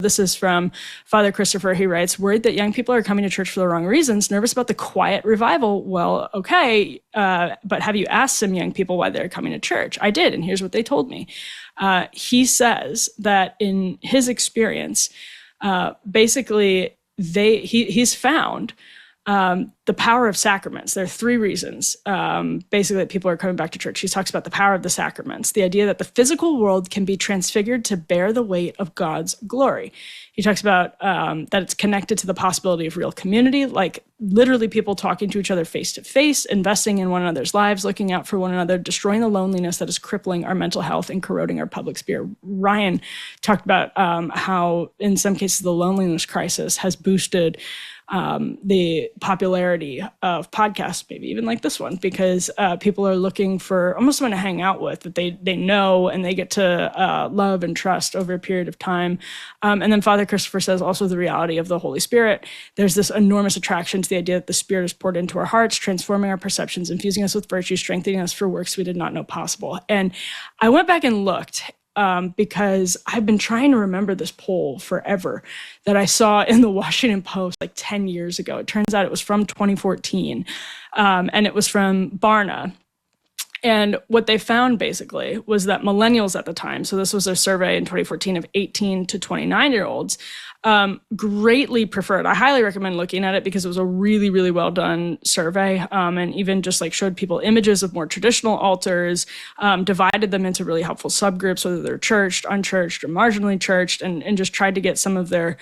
This is from Father Christopher. He writes, worried that young people are coming to church for the wrong reasons, nervous about the quiet revival. Well, okay, but have you asked some young people why they're coming to church? I did, and here's what they told me. He says that in his experience, basically, he's found the power of sacraments. There are three reasons, basically, that people are coming back to church. He talks about the power of the sacraments, the idea that the physical world can be transfigured to bear the weight of God's glory. He talks about that it's connected to the possibility of real community, like literally people talking to each other face to face, investing in one another's lives, looking out for one another, destroying the loneliness that is crippling our mental health and corroding our public sphere. Ryan talked about how, in some cases, the loneliness crisis has boosted the popularity of podcasts, maybe even like this one, because people are looking for almost someone to hang out with that they know and they get to love and trust over a period of time. And then Father Christopher says also the reality of the Holy Spirit. There's this enormous attraction to the idea that the Spirit is poured into our hearts, transforming our perceptions, infusing us with virtue, strengthening us for works we did not know possible. And I went back and looked because I've been trying to remember this poll forever that I saw in the Washington Post like 10 years ago. It turns out it was from 2014, and it was from Barna. And what they found basically was that millennials at the time, so this was a survey in 2014 of 18 to 29-year-olds, greatly preferred. I highly recommend looking at it because it was a really, really well done survey, and even just like showed people images of more traditional altars, divided them into really helpful subgroups, whether they're churched, unchurched, or marginally churched, and just tried to get some of their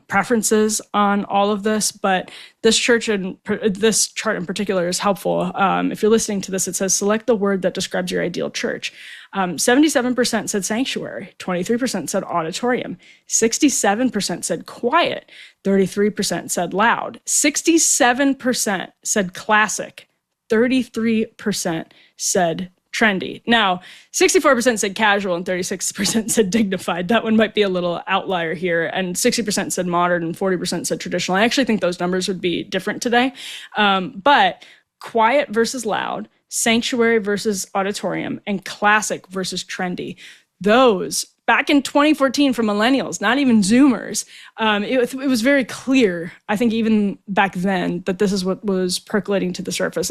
preferences on all of this. But this chart in particular is helpful. If you're listening to this, it says, select the word that describes your ideal church. 77% said sanctuary, 23% said auditorium, 67% said quiet, 33% said loud, 67% said classic, 33% said trendy. Now, 64% said casual and 36% said dignified. That one might be a little outlier here. And 60% said modern and 40% said traditional. I actually think those numbers would be different today. But quiet versus loud, sanctuary versus auditorium, and classic versus trendy. Those, back in 2014 for millennials, not even Zoomers, it was very clear, I think even back then, that this is what was percolating to the surface.